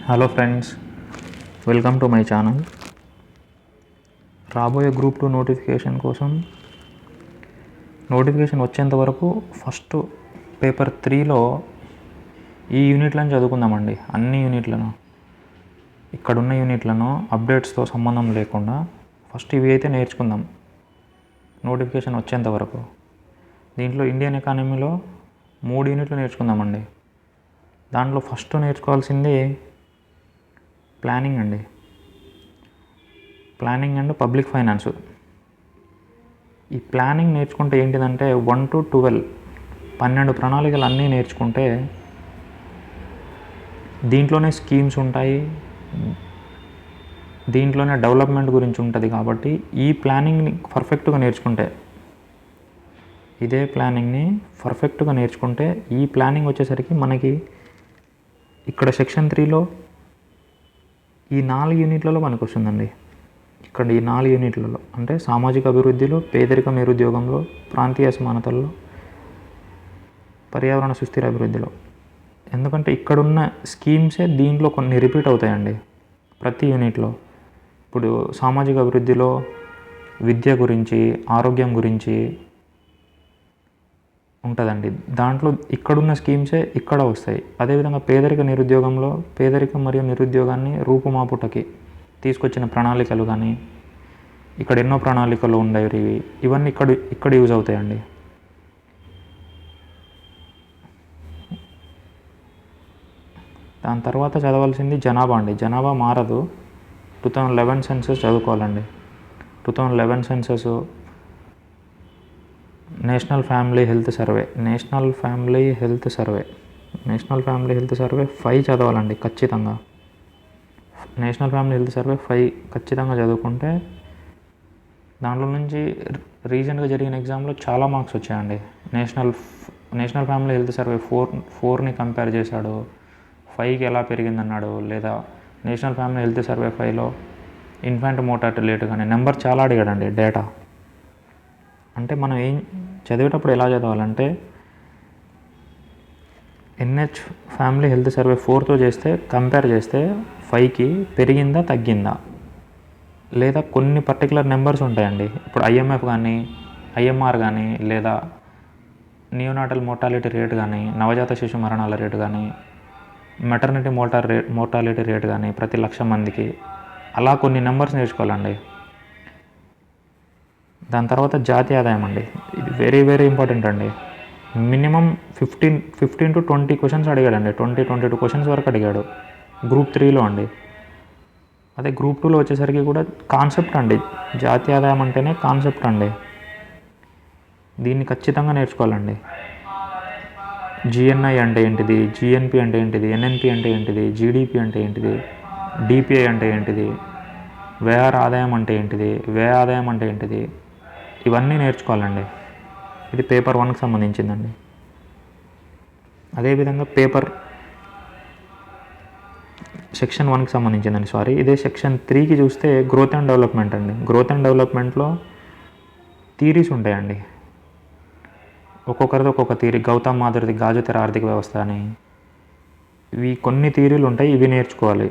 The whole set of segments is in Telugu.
Hello friends, welcome to my channel. రాబోయే గ్రూప్ 2 నోటిఫికేషన్ కోసం నోటిఫికేషన్ వచ్చేంత వరకు ఫస్ట్ పేపర్ 3లో ఈ యూనిట్లను చదువుకుందామండి. అన్ని యూనిట్లను, ఇక్కడున్న యూనిట్లను అప్డేట్స్తో సంబంధం లేకుండా ఫస్ట్ ఇవి అయితే నేర్చుకుందాం నోటిఫికేషన్ వచ్చేంత వరకు. దీంట్లో ఇండియన్ ఎకానమీలో 3 యూనిట్లు నేర్చుకుందామండి. దాంట్లో ఫస్ట్ నేర్చుకోవాల్సింది ప్లానింగ్ అండి. Planning and public finance. ఈ ప్లానింగ్ నేర్చుకుంటే ఏంటిదంటే 1 to 12 12 ప్రణాళికలు అన్నీ నేర్చుకుంటే దీంట్లోనే స్కీమ్స్ ఉంటాయి, దీంట్లోనే డెవలప్మెంట్ గురించి ఉంటుంది. కాబట్టి ఈ ప్లానింగ్ని పర్ఫెక్ట్గా నేర్చుకుంటే, ఇదే ప్లానింగ్ని పర్ఫెక్ట్గా నేర్చుకుంటే ఈ ప్లానింగ్ వచ్చేసరికి మనకి ఇక్కడ సెక్షన్ 3లో ఈ 4 యూనిట్లలో మనకు వస్తుందండి. ఇక్కడ ఈ 4 యూనిట్లలో అంటే సామాజిక అభివృద్ధిలో, పేదరికం నిరుద్యోగంలో, ప్రాంతీయ అసమానతల్లో, పర్యావరణ సుస్థిర అభివృద్ధిలో. ఎందుకంటే ఇక్కడున్న స్కీమ్సే దీంట్లో కొన్ని రిపీట్ అవుతాయండి ప్రతి యూనిట్లో. ఇప్పుడు సామాజిక అభివృద్ధిలో విద్య గురించి, ఆరోగ్యం గురించి ఉంటుందండి. దాంట్లో ఇక్కడున్న స్కీమ్సే ఇక్కడ వస్తాయి. అదేవిధంగా పేదరిక నిరుద్యోగంలో పేదరికం మరియు నిరుద్యోగాన్ని రూపుమాపుటకి తీసుకొచ్చిన ప్రణాళికలు కానీ, ఇక్కడ ఎన్నో ప్రణాళికలు ఉండేవి, ఇవన్నీ ఇక్కడ యూజ్ అవుతాయండి. దాని తర్వాత చదవాల్సింది జనాభా అండి. జనాభా మారదు. 2011 సెన్సస్ చదువుకోవాలండి. 2011 census, national family health survey 5 చదవాలండి ఖచ్చితంగా. నేషనల్ ఫ్యామిలీ హెల్త్ సర్వే 5 ఖచ్చితంగా చదువుకుంటే దాంట్లో నుంచి రీసెంట్గా జరిగిన ఎగ్జామ్లో చాలా మార్క్స్ వచ్చాయండి. నేషనల్ ఫ్యామిలీ హెల్త్ సర్వే 4ని కంపేర్ చేశాడు, 5కి ఎలా పెరిగిందన్నాడు. లేదా నేషనల్ ఫ్యామిలీ హెల్త్ సర్వే 5లో ఇన్ఫాంట్ మోర్టాలిటీ రేట్ కానీ నెంబర్ చాలా అడిగాడండి, డేటా. అంటే మనం ఏం చదివేటప్పుడు ఎలా చదవాలంటే ఎన్హెచ్ ఫ్యామిలీ హెల్త్ సర్వే 4తో కంపేర్ చేస్తే 5కి పెరిగిందా తగ్గిందా, లేదా కొన్ని పర్టికులర్ నెంబర్స్ ఉంటాయండి. ఇప్పుడు ఐఎంఎఫ్ కానీ, ఐఎంఆర్ కానీ, లేదా నియోనాటల్ మోర్టాలిటీ రేట్ కానీ, నవజాత శిశు మరణాల రేటు కానీ, మెటర్నిటీ మోర్టాలిటీ రేటు కానీ ప్రతి 1,00,000 మందికి, అలా కొన్ని నెంబర్స్ నేర్చుకోవాలండి. దాని తర్వాత జాతీయ ఆదాయం అండి. ఇది వెరీ వెరీ ఇంపార్టెంట్ అండి. మినిమం 15 to 20 క్వశ్చన్స్ అడిగాడండి. 22 క్వశ్చన్స్ వరకు అడిగాడు గ్రూప్ 3లో అండి. అదే గ్రూప్ 2లో వచ్చేసరికి కూడా కాన్సెప్ట్ అండి. జాతీయ ఆదాయం అంటేనే కాన్సెప్ట్ అండి. దీన్ని ఖచ్చితంగా నేర్చుకోవాలండి. జిఎన్ఐ అంటే ఏంటిది, జిఎన్పి అంటే ఏంటిది, ఎన్ఎన్పి అంటే ఏంటిది, జీడిపి అంటే ఏంటిది, డిపిఐ అంటే ఏంటిది, వ్యయ ఆదాయం అంటే ఏంటిది, వ్యయ ఆదాయం అంటే ఏంటిది, ఇవన్నీ నేర్చుకోవాలండి. ఇది పేపర్ 1కి సంబంధించిందండి. అదేవిధంగా సెక్షన్ 1కి సంబంధించిందండి. ఇదే సెక్షన్ 3కి చూస్తే గ్రోత్ అండ్ డెవలప్మెంట్ అండి. గ్రోత్ అండ్ డెవలప్మెంట్లో థీరీస్ ఉంటాయండి. ఒక్కొక్కరిది ఒక్కొక్క థీరీ. గౌతమ్ మాధురిది గాజు తెర ఆర్థిక వ్యవస్థ అని, ఇవి కొన్ని థీరీలు ఉంటాయి, ఇవి నేర్చుకోవాలి.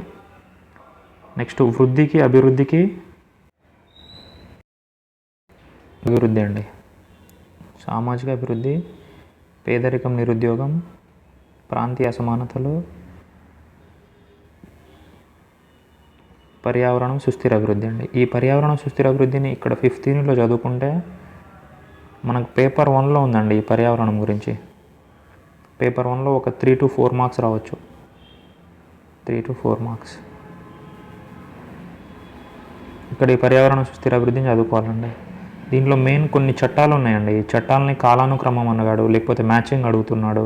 నెక్స్ట్ వృద్ధికి అభివృద్ధి అండి. సామాజిక అభివృద్ధి, పేదరికం నిరుద్యోగం, ప్రాంతీయ అసమానతలు, పర్యావరణం సుస్థిర అభివృద్ధి అండి. ఈ పర్యావరణం సుస్థిర అభివృద్ధిని ఇక్కడ 5th యూనిట్లో చదువుకుంటే మనకు పేపర్ 1లో ఉందండి. ఈ పర్యావరణం గురించి పేపర్ 1లో ఒక 3 to 4 మార్క్స్ రావచ్చు. 3 to 4 మార్క్స్ ఇక్కడ ఈ పర్యావరణ సుస్థిర అభివృద్ధిని చదువుకోవాలండి. దీంట్లో మెయిన్ కొన్ని చట్టాలు ఉన్నాయండి. ఈ చట్టాలని కాలానుక్రమం అన్నగాడు, లేకపోతే మ్యాచింగ్ అడుగుతున్నాడు.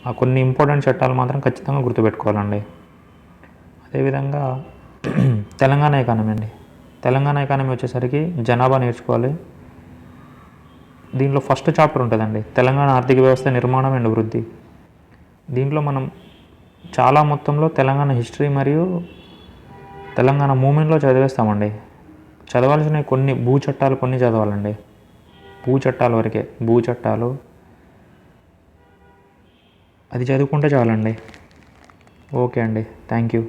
ఆ కొన్ని ఇంపార్టెంట్ చట్టాలు మాత్రం ఖచ్చితంగా గుర్తుపెట్టుకోవాలండి. అదేవిధంగా తెలంగాణ ఎకానమీ అండి. తెలంగాణ ఎకానమీ వచ్చేసరికి జనాభా నేర్చుకోవాలి. దీంట్లో ఫస్ట్ చాప్టర్ ఉంటుందండి, తెలంగాణ ఆర్థిక వ్యవస్థ నిర్మాణం అండ్ వృద్ధి. దీంట్లో మనం చాలా మొత్తంలో తెలంగాణ హిస్టరీ మరియు తెలంగాణ మూమెంట్లో చదివేస్తామండి. చదవాల్సిన కొన్ని చట్టాలు కొన్ని చదవాలండి. చట్టాల వరకే, చట్టాలు అది చదువుకుంటే చాలండి. ఓకే అండి, థ్యాంక్ యూ.